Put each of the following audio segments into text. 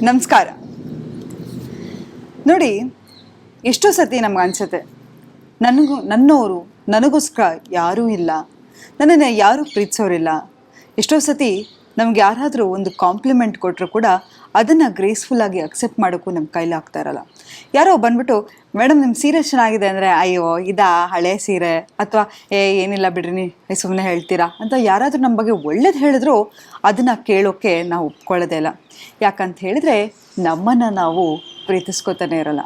ನಮಸ್ಕಾರ. ನೋಡಿ, ಎಷ್ಟೋ ಸತಿ ನಮ್ಗೆ ಅನ್ಸುತ್ತೆ, ನನ್ನವರು ನನಗೋಸ್ಕರ ಯಾರೂ ಇಲ್ಲ, ನನ್ನನ್ನು ಯಾರೂ ಪ್ರೀತಿಸೋರಿಲ್ಲ. ಎಷ್ಟೋ ಸತಿ ನಮ್ಗೆ ಯಾರಾದರೂ ಒಂದು ಕಾಂಪ್ಲಿಮೆಂಟ್ ಕೊಟ್ಟರು ಕೂಡ ಅದನ್ನು ಗ್ರೇಸ್ಫುಲ್ಲಾಗಿ ಅಕ್ಸೆಪ್ಟ್ ಮಾಡೋಕ್ಕೂ ನಮ್ಮ ಕೈಲಿ ಆಗ್ತಾ ಇರಲ್ಲ. ಯಾರೋ ಬಂದ್ಬಿಟ್ಟು, ಮೇಡಮ್ ನಿಮ್ಮ ಸೀರೆ ಚೆನ್ನಾಗಿದೆ ಅಂದರೆ, ಅಯ್ಯೋ ಇದಾ ಹಳೆ ಸೀರೆ, ಅಥವಾ ಏನಿಲ್ಲ ಬಿಡ್ರಿ ಸುಮ್ಮನೆ ಹೇಳ್ತೀರಾ ಅಂತ ಯಾರಾದರೂ ನಮ್ಮ ಬಗ್ಗೆ ಒಳ್ಳೇದು ಹೇಳಿದ್ರು ಅದನ್ನು ಕೇಳೋಕ್ಕೆ ನಾವು ಒಪ್ಕೊಳ್ಳೋದೇ ಇಲ್ಲ. ಯಾಕಂತ ಹೇಳಿದ್ರೆ ನಮ್ಮನ್ನು ನಾವು ಪ್ರೀತಿಸ್ಕೋತಾನೆ ಇರಲ್ಲ.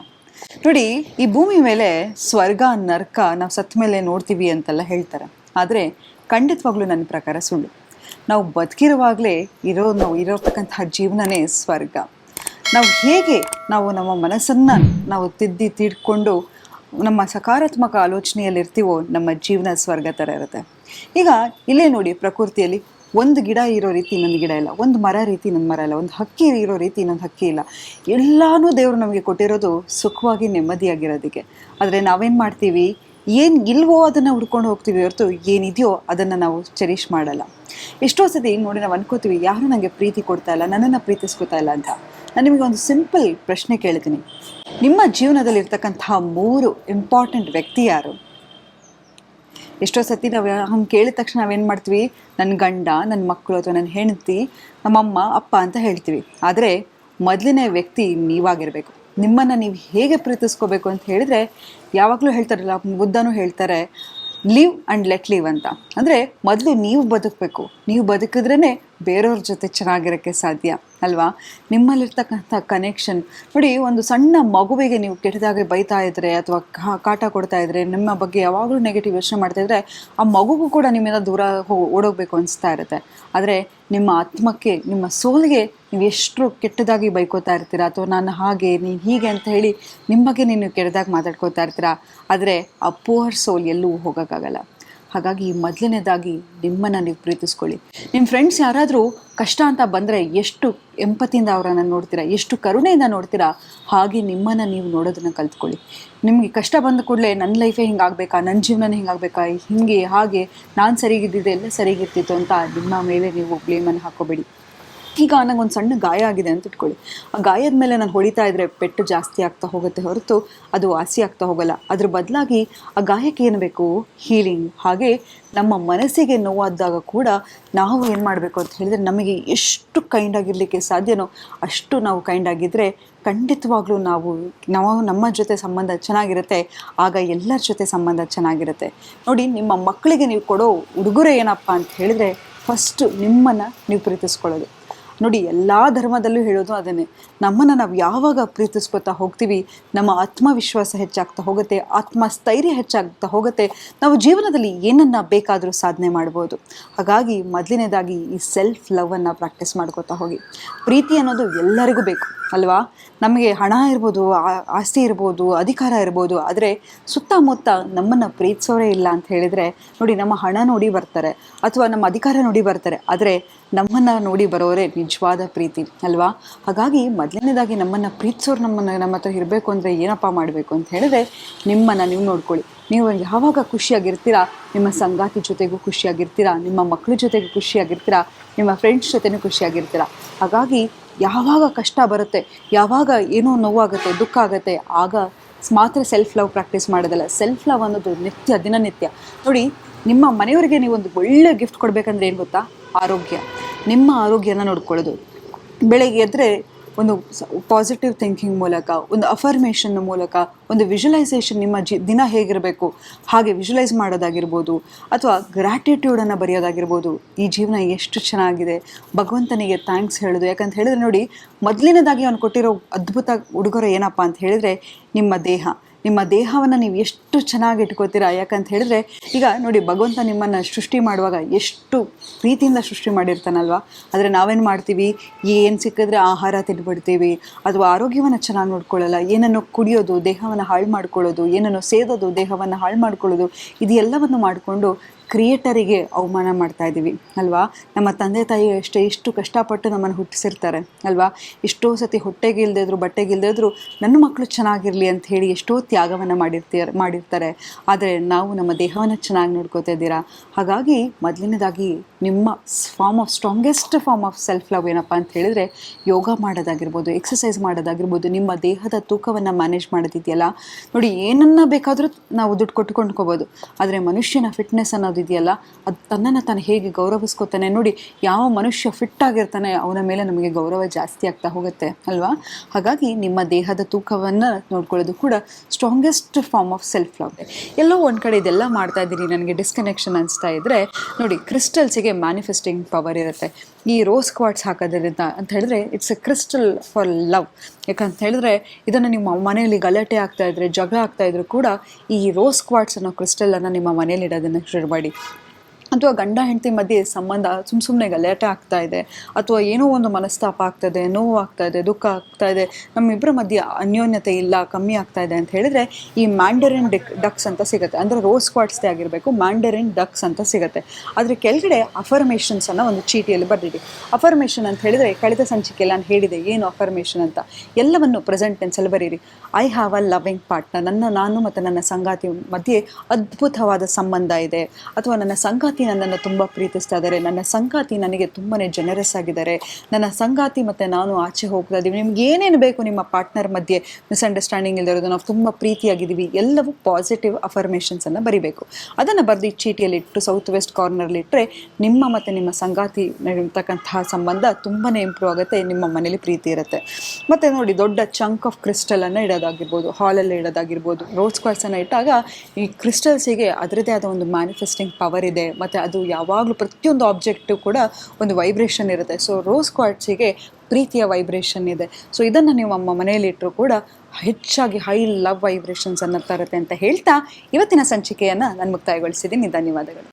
ನೋಡಿ, ಈ ಭೂಮಿ ಮೇಲೆ ಸ್ವರ್ಗ ನರಕ ನಾವು ಸತ್ತ ಮೇಲೆ ನೋಡ್ತೀವಿ ಅಂತೆಲ್ಲ ಹೇಳ್ತಾರೆ. ಆದರೆ ಖಂಡಿತವಾಗ್ಲೂ ನನ್ನ ಪ್ರಕಾರ ಸುಳ್ಳು. ನಾವು ಬದುಕಿರುವಾಗಲೇ ನಾವು ಇರೋತಕ್ಕಂತಹ ಜೀವನನೇ ಸ್ವರ್ಗ. ನಾವು ಹೇಗೆ ನಮ್ಮ ಮನಸ್ಸನ್ನು ನಾವು ತಿದ್ಕೊಂಡು ನಮ್ಮ ಸಕಾರಾತ್ಮಕ ಆಲೋಚನೆಯಲ್ಲಿರ್ತೀವೋ ನಮ್ಮ ಜೀವನ ಸ್ವರ್ಗ ಥರ ಇರುತ್ತೆ. ಈಗ ಇಲ್ಲೇ ನೋಡಿ, ಪ್ರಕೃತಿಯಲ್ಲಿ ಒಂದು ಗಿಡ ಇರೋ ರೀತಿ ಇನ್ನೊಂದು ಗಿಡ ಇಲ್ಲ, ಒಂದು ಮರ ರೀತಿ ಇನ್ನೊಂದು ಮರ ಇಲ್ಲ, ಒಂದು ಹಕ್ಕಿ ಇರೋ ರೀತಿ ಇನ್ನೊಂದು ಹಕ್ಕಿ ಇಲ್ಲ. ಎಲ್ಲನೂ ದೇವರು ನಮಗೆ ಕೊಟ್ಟಿರೋದು ಸುಖವಾಗಿ ನೆಮ್ಮದಿಯಾಗಿರೋದಕ್ಕೆ. ಆದರೆ ನಾವೇನು ಮಾಡ್ತೀವಿ, ಏನು ಇಲ್ವೋ ಅದನ್ನು ಹುಡ್ಕೊಂಡು ಹೋಗ್ತೀವಿ ಹೊರತು ಏನಿದೆಯೋ ಅದನ್ನು ನಾವು ಚೆರಿಷ್ ಮಾಡಲ್ಲ. ಎಷ್ಟೋ ಸತಿ ನೋಡಿ, ನಾವು ಅನ್ಕೋತೀವಿ ಯಾರೂ ನನಗೆ ಪ್ರೀತಿ ಕೊಡ್ತಾ ಇಲ್ಲ, ನನ್ನನ್ನು ಪ್ರೀತಿಸ್ಕೊತಾ ಇಲ್ಲ ಅಂತ. ನಾನು ನಿಮಗೆ ಒಂದು ಸಿಂಪಲ್ ಪ್ರಶ್ನೆ ಕೇಳ್ತೀನಿ. ನಿಮ್ಮ ಜೀವನದಲ್ಲಿ ಇರ್ತಕ್ಕಂತಹ 3 ಇಂಪಾರ್ಟೆಂಟ್ ವ್ಯಕ್ತಿ ಯಾರು? ಎಷ್ಟೋ ಸತಿ ನಾವು ಹಂಗೆ ಕೇಳಿದ ತಕ್ಷಣ ನಾವೇನು ಮಾಡ್ತೀವಿ, ನನ್ನ ಗಂಡ, ನನ್ನ ಮಕ್ಕಳು, ಅಥವಾ ನನ್ನ ಹೆಂಡತಿ, ನಮ್ಮಮ್ಮ, ಅಪ್ಪ ಅಂತ ಹೇಳ್ತೀವಿ. ಆದರೆ ಮೊದಲನೇ ವ್ಯಕ್ತಿ ನೀವಾಗಿರಬೇಕು. ನಿಮ್ಮನ್ನು ನೀವು ಹೇಗೆ ಪ್ರೀತಿಸ್ಕೋಬೇಕು ಅಂತ ಹೇಳಿದರೆ, ಯಾವಾಗಲೂ ಹೇಳ್ತಾರಲ್ಲ, ಬುದ್ಧನೂ ಹೇಳ್ತಾರೆ, ಲಿವ್ ಆ್ಯಂಡ್ ಲೆಟ್ ಲಿವ್ ಅಂತ. ಅಂದರೆ ಮೊದಲು ನೀವು ಬದುಕಬೇಕು. ನೀವು ಬದುಕಿದ್ರೇ ಬೇರೆಯವ್ರ ಜೊತೆ ಚೆನ್ನಾಗಿರೋಕ್ಕೆ ಸಾಧ್ಯ ಅಲ್ವಾ? ನಿಮ್ಮಲ್ಲಿರ್ತಕ್ಕಂಥ ಕನೆಕ್ಷನ್ ನೋಡಿ, ಒಂದು ಸಣ್ಣ ಮಗುವಿಗೆ ನೀವು ಕೆಟ್ಟದಾಗೆ ಬೈತಾ ಇದ್ದರೆ ಅಥವಾ ಕಾಟ ಕೊಡ್ತಾ ಇದ್ದರೆ, ನಿಮ್ಮ ಬಗ್ಗೆ ಯಾವಾಗಲೂ ನೆಗೆಟಿವ್ ಯೋಚನೆ ಮಾಡ್ತಾಯಿದ್ರೆ, ಆ ಮಗುಗೂ ಕೂಡ ನಿಮ್ಮಿಂದ ದೂರ ಓಡೋಗಬೇಕು ಅನಿಸ್ತಾ ಇರುತ್ತೆ. ಆದರೆ ನಿಮ್ಮ ಆತ್ಮಕ್ಕೆ, ನಿಮ್ಮ ಸೋಲಿಗೆ ನೀವು ಎಷ್ಟು ಕೆಟ್ಟದಾಗಿ ಬೈಕೋತಾ ಇರ್ತೀರ, ಅಥವಾ ನಾನು ಹಾಗೆ ನೀನು ಹೀಗೆ ಅಂತ ಹೇಳಿ ನಿಮ್ಮ ಬಗ್ಗೆ ನೀವು ಕೆಟ್ಟದಾಗಿ ಮಾತಾಡ್ಕೋತಾ ಇರ್ತೀರ. ಆದರೆ ಆ ಪೂವರ್ ಸೋಲ್ ಎಲ್ಲೂ ಹೋಗೋಕ್ಕಾಗಲ್ಲ. ಹಾಗಾಗಿ ಮೊದಲನೇದಾಗಿ ನಿಮ್ಮನ್ನು ನೀವು ಪ್ರೀತಿಸ್ಕೊಳ್ಳಿ. ನಿಮ್ಮ ಫ್ರೆಂಡ್ಸ್ ಯಾರಾದರೂ ಕಷ್ಟ ಅಂತ ಬಂದರೆ ಎಷ್ಟು ಎಂಪತಿಯಿಂದ ಅವರನ್ನು ನೋಡ್ತೀರಾ, ಎಷ್ಟು ಕರುಣೆಯಿಂದ ನೋಡ್ತೀರಾ, ಹಾಗೆ ನಿಮ್ಮನ್ನು ನೀವು ನೋಡೋದನ್ನು ಕಲ್ತ್ಕೊಳ್ಳಿ. ನಿಮಗೆ ಕಷ್ಟ ಬಂದ ಕೂಡಲೇ ನನ್ನ ಲೈಫೇ ಹಿಂಗಾಗಬೇಕಾ, ನನ್ನ ಜೀವನನೇ ಹಿಂಗಾಗಬೇಕಾ, ಹೀಗೆ ಹಾಗೆ ನಾನು ಸರಿಗಿದ್ದಿದ್ದೆ ಎಲ್ಲ ಸರಿಗಿರ್ತಿತ್ತು ಅಂತ ನಿಮ್ಮ ಮೇಲೆ ನೀವು ಬ್ಲೇಮನ್ನು ಹಾಕೋಬೇಡಿ. ಈಗ ನನಗೊಂದು ಸಣ್ಣ ಗಾಯ ಆಗಿದೆ ಅಂತ ಇಟ್ಕೊಳ್ಳಿ. ಆ ಗಾಯದ ಮೇಲೆ ನಾನು ಹೊಡಿತಾ ಇದ್ದರೆ ಪೆಟ್ಟು ಜಾಸ್ತಿ ಆಗ್ತಾ ಹೋಗುತ್ತೆ ಹೊರತು ಅದು ವಾಸಿ ಆಗ್ತಾ ಹೋಗಲ್ಲ. ಅದ್ರ ಬದಲಾಗಿ ಆ ಗಾಯಕ್ಕೆ ಏನು ಬೇಕು, ಹೀಲಿಂಗ್. ಹಾಗೆ ನಮ್ಮ ಮನಸ್ಸಿಗೆ ನೋವಾದಾಗ ಕೂಡ ನಾವು ಏನು ಮಾಡಬೇಕು ಅಂತ ಹೇಳಿದರೆ, ನಮಗೆ ಎಷ್ಟು ಕೈಂಡಾಗಿರಲಿಕ್ಕೆ ಸಾಧ್ಯನೋ ಅಷ್ಟು ನಾವು ಕೈಂಡಾಗಿದ್ದರೆ ಖಂಡಿತವಾಗ್ಲೂ ನಾವು ನಮ್ಮ ಜೊತೆ ಸಂಬಂಧ ಚೆನ್ನಾಗಿರುತ್ತೆ. ಆಗ ಎಲ್ಲರ ಜೊತೆ ಸಂಬಂಧ ಚೆನ್ನಾಗಿರುತ್ತೆ. ನೋಡಿ, ನಿಮ್ಮ ಮಕ್ಕಳಿಗೆ ನೀವು ಕೊಡೋ ಉಡುಗೊರೆ ಏನಪ್ಪ ಅಂತ ಹೇಳಿದರೆ, ಫಸ್ಟು ನಿಮ್ಮನ್ನು ನೀವು ಪ್ರೀತಿಸ್ಕೊಳ್ಳೋದು. ನೋಡಿ, ಎಲ್ಲ ಧರ್ಮದಲ್ಲೂ ಹೇಳೋದು ಅದನ್ನೇ. ನಮ್ಮನ್ನು ನಾವು ಯಾವಾಗ ಪ್ರೀತಿಸ್ಕೊತಾ ಹೋಗ್ತೀವಿ, ನಮ್ಮ ಆತ್ಮವಿಶ್ವಾಸ ಹೆಚ್ಚಾಗ್ತಾ ಹೋಗುತ್ತೆ, ಆತ್ಮಸ್ಥೈರ್ಯ ಹೆಚ್ಚಾಗ್ತಾ ಹೋಗುತ್ತೆ. ನಾವು ಜೀವನದಲ್ಲಿ ಏನನ್ನು ಬೇಕಾದರೂ ಸಾಧನೆ ಮಾಡ್ಬೋದು. ಹಾಗಾಗಿ ಮೊದಲನೇದಾಗಿ ಈ ಸೆಲ್ಫ್ ಲವನ್ನು ಪ್ರಾಕ್ಟೀಸ್ ಮಾಡ್ಕೋತಾ ಹೋಗಿ. ಪ್ರೀತಿ ಅನ್ನೋದು ಎಲ್ಲರಿಗೂ ಬೇಕು ಅಲ್ವಾ? ನಮಗೆ ಹಣ ಇರ್ಬೋದು, ಆಸ್ತಿ ಇರ್ಬೋದು, ಅಧಿಕಾರ ಇರ್ಬೋದು, ಆದರೆ ಸುತ್ತಮುತ್ತ ನಮ್ಮನ್ನು ಪ್ರೀತಿಸೋರೇ ಇಲ್ಲ ಅಂತ ಹೇಳಿದರೆ, ನೋಡಿ, ನಮ್ಮ ಹಣ ನೋಡಿ ಬರ್ತಾರೆ ಅಥವಾ ನಮ್ಮ ಅಧಿಕಾರ ನೋಡಿ ಬರ್ತಾರೆ, ಆದರೆ ನಮ್ಮನ್ನು ನೋಡಿ ಬರೋರೇ ನಿಜವಾದ ಪ್ರೀತಿ ಅಲ್ವಾ? ಹಾಗಾಗಿ ಮೊದಲನೇದಾಗಿ ನಮ್ಮನ್ನು ಪ್ರೀತಿಸೋರು ನಮ್ಮ ಹತ್ರ ಇರಬೇಕು ಅಂದರೆ ಏನಪ್ಪ ಮಾಡಬೇಕು ಅಂತ ಹೇಳಿದ್ರೆ, ನಿಮ್ಮನ್ನು ನೀವು ನೋಡ್ಕೊಳ್ಳಿ. ನೀವು ಯಾವಾಗ ಖುಷಿಯಾಗಿರ್ತೀರಾ, ನಿಮ್ಮ ಸಂಗಾತಿ ಜೊತೆಗೂ ಖುಷಿಯಾಗಿರ್ತೀರಾ, ನಿಮ್ಮ ಮಕ್ಕಳ ಜೊತೆಗೂ ಖುಷಿಯಾಗಿರ್ತೀರಾ, ನಿಮ್ಮ ಫ್ರೆಂಡ್ಸ್ ಜೊತೆನೂ ಖುಷಿಯಾಗಿರ್ತೀರಾ. ಹಾಗಾಗಿ ಯಾವಾಗ ಕಷ್ಟ ಬರುತ್ತೆ, ಯಾವಾಗ ಏನೋ ನೋವಾಗುತ್ತೆ, ದುಃಖ ಆಗುತ್ತೆ, ಆಗ ಮಾತ್ರ ಸೆಲ್ಫ್ ಲವ್ ಪ್ರಾಕ್ಟೀಸ್ ಮಾಡೋದಲ್ಲ. ಸೆಲ್ಫ್ ಲವ್ ಅನ್ನೋದು ನಿತ್ಯ, ದಿನನಿತ್ಯ. ನೋಡಿ, ನಿಮ್ಮ ಮನೆಯವರಿಗೆ ನೀವು ಒಂದು ಒಳ್ಳೆ ಗಿಫ್ಟ್ ಕೊಡಬೇಕಂದ್ರೆ ಏನು ಗೊತ್ತಾ? ಆರೋಗ್ಯ. ನಿಮ್ಮ ಆರೋಗ್ಯನ ನೋಡ್ಕೊಳ್ಳೋದು. ಬೆಳಗ್ಗೆ ಎದ್ದರೆ ಒಂದು ಪಾಸಿಟಿವ್ ಥಿಂಕಿಂಗ್ ಮೂಲಕ, ಒಂದು ಅಫರ್ಮೇಷನ್ ಮೂಲಕ, ಒಂದು ವಿಜುವಲೈಸೇಷನ್, ನಿಮ್ಮ ದಿನ ಹೇಗಿರಬೇಕು ಹಾಗೆ ವಿಜುವಲೈಸ್ ಮಾಡೋದಾಗಿರ್ಬೋದು, ಅಥವಾ ಗ್ರ್ಯಾಟಿಟ್ಯೂಡನ್ನು ಬರೆಯೋದಾಗಿರ್ಬೋದು. ಈ ಜೀವನ ಎಷ್ಟು ಚೆನ್ನಾಗಿದೆ, ಭಗವಂತನಿಗೆ ಥ್ಯಾಂಕ್ಸ್ ಹೇಳೋದು. ಯಾಕಂತ ಹೇಳಿದ್ರೆ ನೋಡಿ, ಮೊದಲನೇದಾಗಿ ಅವನು ಕೊಟ್ಟಿರೋ ಅದ್ಭುತ ಉಡುಗೊರೆ ಏನಪ್ಪ ಅಂತ ಹೇಳಿದರೆ ನಿಮ್ಮ ದೇಹ. ನಿಮ್ಮ ದೇಹವನ್ನು ನೀವು ಎಷ್ಟು ಚೆನ್ನಾಗಿ ಇಟ್ಕೋತೀರಾ. ಯಾಕಂತ ಹೇಳಿದ್ರೆ, ಈಗ ನೋಡಿ, ಭಗವಂತ ನಿಮ್ಮನ್ನು ಸೃಷ್ಟಿ ಮಾಡುವಾಗ ಎಷ್ಟು ಪ್ರೀತಿಯಿಂದ ಸೃಷ್ಟಿ ಮಾಡಿರ್ತಾನಲ್ವ. ಆದರೆ ನಾವೇನು ಮಾಡ್ತೀವಿ, ಏನು ಸಿಕ್ಕಿದ್ರೆ ಆಹಾರ ತಿಂದುಬಿಡ್ತೀವಿ, ಅಥವಾ ಆರೋಗ್ಯವನ್ನು ಚೆನ್ನಾಗಿ ನೋಡ್ಕೊಳ್ಳಲ್ಲ. ಏನನ್ನು ಕುಡಿಯೋದು, ದೇಹವನ್ನು ಹಾಳು ಮಾಡ್ಕೊಳ್ಳೋದು, ಏನನ್ನು ಸೇದೋದು, ದೇಹವನ್ನು ಹಾಳು ಮಾಡ್ಕೊಳ್ಳೋದು, ಇದು ಎಲ್ಲವನ್ನು ಮಾಡಿಕೊಂಡು ಕ್ರಿಯೇಟರಿಗೆ ಅವಮಾನ ಮಾಡ್ತಾ ಇದ್ದೀವಿ ಅಲ್ವಾ. ನಮ್ಮ ತಂದೆ ತಾಯಿ ಎಷ್ಟು ಕಷ್ಟಪಟ್ಟು ನಮ್ಮನ್ನು ಹುಟ್ಟಿಸಿರ್ತಾರೆ ಅಲ್ವಾ. ಎಷ್ಟೋ ಸತಿ ಹೊಟ್ಟೆಗೆ ಇಲ್ಲದೇ ಇದ್ರು ಬಟ್ಟೆಗೆ ಇಲ್ಲದೇ ಇದ್ರು ನನ್ನ ಮಕ್ಕಳು ಚೆನ್ನಾಗಿರಲಿ ಅಂತ ಹೇಳಿ ಎಷ್ಟೋ ತ್ಯಾಗವನ್ನು ಮಾಡಿರ್ತಾರೆ. ಆದರೆ ನಾವು ನಮ್ಮ ದೇಹವನ್ನು ಚೆನ್ನಾಗಿ ನೋಡ್ಕೋತಾ ಇದ್ದೀರಾ. ಹಾಗಾಗಿ ಮೊದಲನೇದಾಗಿ ನಿಮ್ಮ strongest form of self love ಏನಪ್ಪ ಅಂತ ಹೇಳಿದರೆ ಯೋಗ ಮಾಡೋದಾಗಿರ್ಬೋದು, ಎಕ್ಸಸೈಸ್ ಮಾಡೋದಾಗಿರ್ಬೋದು, ನಿಮ್ಮ ದೇಹದ ತೂಕವನ್ನು ಮ್ಯಾನೇಜ್ ಮಾಡೋದಿದೆಯಲ್ಲ ನೋಡಿ. ಏನನ್ನ ಬೇಕಾದರೂ ನಾವು ದುಡ್ಡು ಕೊಟ್ಟು ಕೊಂಡ್ಕೋಬೋದು, ಆದರೆ ಮನುಷ್ಯನ ಫಿಟ್ನೆಸ್ ಅನ್ನೋದಿದೆಯಲ್ಲ ಅದು ತನ್ನನ್ನು ತಾನು ಹೇಗೆ ಗೌರವಿಸ್ಕೋತಾನೆ ನೋಡಿ. ಯಾವ ಮನುಷ್ಯ ಫಿಟ್ ಆಗಿರ್ತಾನೆ ಅವನ ಮೇಲೆ ನಮಗೆ ಗೌರವ ಜಾಸ್ತಿ ಆಗ್ತಾ ಹೋಗುತ್ತೆ ಅಲ್ವಾ. ಹಾಗಾಗಿ ನಿಮ್ಮ ದೇಹದ ತೂಕವನ್ನು ನೋಡ್ಕೊಳ್ಳೋದು ಕೂಡ strongest form of self love. ಎಲ್ಲೋ ಒಂದು ಕಡೆ ಇದೆಲ್ಲ ಮಾಡ್ತಾ ಇದ್ದೀನಿ ನನಗೆ ಡಿಸ್ಕನೆಕ್ಷನ್ ಅನಿಸ್ತಾ ಇದ್ದರೆ ನೋಡಿ, ಕ್ರಿಸ್ಟಲ್ಸಿಗೆ ಮ್ಯಾನಿಫೆಸ್ಟಿಂಗ್ ಪವರ್ ಇರುತ್ತೆ. ಈ ರೋಸ್ ಕ್ವಾರ್ಟ್ಸ್ ಹಾಕೋದ್ರಿಂದ ಅಂತ ಹೇಳಿದ್ರೆ it's A crystal for love. ಯಾಕಂತ ಹೇಳಿದ್ರೆ ಇದನ್ನು ನಿಮ್ಮ ಮನೆಯಲ್ಲಿ ಗಲಾಟೆ ಆಗ್ತಾ ಇದ್ರೆ, ಜಗಳ ಆಗ್ತಾ ಇದ್ರು ಕೂಡ ಈ ರೋಸ್ ಕ್ವಾರ್ಟ್ಸ್ ಅನ್ನೋ ಕ್ರಿಸ್ಟಲನ್ನು ನಿಮ್ಮ ಮನೇಲಿ ಇಡೋದನ್ನು ಶುರು ಮಾಡಿ. ಅಥವಾ ಗಂಡ ಹೆಂಡತಿ ಮಧ್ಯೆ ಸಂಬಂಧ ಸುಮ್ಮನೆ ಗಲಾಟೆ ಆಗ್ತಾ ಇದೆ, ಅಥವಾ ಏನೋ ಒಂದು ಮನಸ್ತಾಪ ಆಗ್ತಾಯಿದೆ, ನೋವು ಆಗ್ತಾಯಿದೆ, ದುಃಖ ಆಗ್ತಾಯಿದೆ, ನಮ್ಮಿಬ್ಬರ ಮಧ್ಯೆ ಅನ್ಯೋನ್ಯತೆ ಇಲ್ಲ, ಕಮ್ಮಿ ಆಗ್ತಾ ಇದೆ ಅಂತ ಹೇಳಿದ್ರೆ ಈ ಮ್ಯಾಂಡರಿನ್ ಡಕ್ಸ್ ಅಂತ ಸಿಗುತ್ತೆ. ಅಂದರೆ ರೋಸ್ ಕ್ವಾರ್ಟ್ಸ್ದೇ ಆಗಿರಬೇಕು, ಮ್ಯಾಂಡರಿನ್ ಡಕ್ಸ್ ಅಂತ ಸಿಗುತ್ತೆ. ಅದ್ರ ಕೆಳಗಡೆ ಅಫರ್ಮೇಷನ್ಸನ್ನು ಒಂದು ಚೀಟಿಯಲ್ಲಿ ಬರೆದಿಡಿ. ಅಫರ್ಮೇಷನ್ ಅಂತ ಹೇಳಿದರೆ ಕಳೆದ ಸಂಚಿಕೆಯಲ್ಲಿ ನಾನು ಹೇಳಿದೆ ಏನು ಅಫರ್ಮೇಷನ್ ಅಂತ. ಎಲ್ಲವನ್ನು ಪ್ರೆಸೆಂಟ್ ಟೆನ್ಸಲ್ಲಿ ಬರೀರಿ. I have a loving partner. ನಾನು ಮತ್ತು ನನ್ನ ಸಂಗಾತಿ ಮಧ್ಯೆ ಅದ್ಭುತವಾದ ಸಂಬಂಧ ಇದೆ. ಅಥವಾ ನನ್ನ ಸಂಗಾತಿ ನನ್ನನ್ನು ತುಂಬ ಪ್ರೀತಿಸ್ತಾ ಇದ್ದಾರೆ, ನನ್ನ ಸಂಗಾತಿ ನನಗೆ ತುಂಬಾ ಜನರಸ್ ಆಗಿದ್ದಾರೆ, ನನ್ನ ಸಂಗಾತಿ ಮತ್ತು ನಾನು ಆಚೆ ಹೋಗ್ತಾ ಇದ್ದೀವಿ. ನಿಮ್ಗೆ ಏನೇನು ಬೇಕು ನಿಮ್ಮ ಪಾರ್ಟ್ನರ್ ಮಧ್ಯೆ ಮಿಸ್ಅಂಡರ್ಸ್ಟ್ಯಾಂಡಿಂಗ್ ಇಲ್ಲದಿರೋದು, ನಾವು ತುಂಬ ಪ್ರೀತಿಯಾಗಿದ್ದೀವಿ, ಎಲ್ಲವೂ ಪಾಸಿಟಿವ್ ಅಫರ್ಮೇಷನ್ಸನ್ನು ಬರೀಬೇಕು. ಅದನ್ನು ಬರೆದು ಚೀಟಿಯಲ್ಲಿ ಇಟ್ಟು ಸೌತ್ ವೆಸ್ಟ್ ಕಾರ್ನರ್ಲಿ ಇಟ್ಟರೆ ನಿಮ್ಮ ಮತ್ತು ನಿಮ್ಮ ಸಂಗಾತಿ ಇರ್ತಕ್ಕಂತಹ ಸಂಬಂಧ ತುಂಬಾ ಇಂಪ್ರೂವ್ ಆಗುತ್ತೆ, ನಿಮ್ಮ ಮನೇಲಿ ಪ್ರೀತಿ ಇರುತ್ತೆ. ಮತ್ತು ನೋಡಿ, ದೊಡ್ಡ ಚಂಕ್ ಆಫ್ ಕ್ರಿಸ್ಟಲನ್ನು ಇಡೋದಾಗಿರ್ಬೋದು, ಹಾಲಲ್ಲಿ ಇಡೋದಾಗಿರ್ಬೋದು, ರೋಸ್ ಕ್ವಾರ್ಟ್ಸನ್ನು ಇಟ್ಟಾಗ ಈ ಕ್ರಿಸ್ಟಲ್ಸಿಗೆ ಅದರದೇ ಆದ ಒಂದು ಮ್ಯಾನಿಫೆಸ್ಟಿಂಗ್ ಪವರ್ ಇದೆ. ಮತ್ತು ಅದು ಯಾವಾಗಲೂ ಪ್ರತಿಯೊಂದು ಆಬ್ಜೆಕ್ಟು ಕೂಡ ಒಂದು ವೈಬ್ರೇಷನ್ ಇರುತ್ತೆ. ಸೊ ರೋಸ್ ಕ್ವಾರ್ಟ್ಸಿಗೆ ಪ್ರೀತಿಯ ವೈಬ್ರೇಷನ್ ಇದೆ. ಸೊ ಇದನ್ನು ನೀವು ನಮ್ಮ ಮನೆಯಲ್ಲಿ ಇಟ್ಟರು ಕೂಡ ಹೆಚ್ಚಾಗಿ ಹೈ ಲವ್ ವೈಬ್ರೇಷನ್ಸನ್ನು ತರುತ್ತೆ ಅಂತ ಹೇಳ್ತಾ ಇವತ್ತಿನ ಸಂಚಿಕೆಯನ್ನು ನಾನು ಮುಕ್ತಾಯಗೊಳಿಸಿದ್ದೀನಿ. ಧನ್ಯವಾದಗಳು.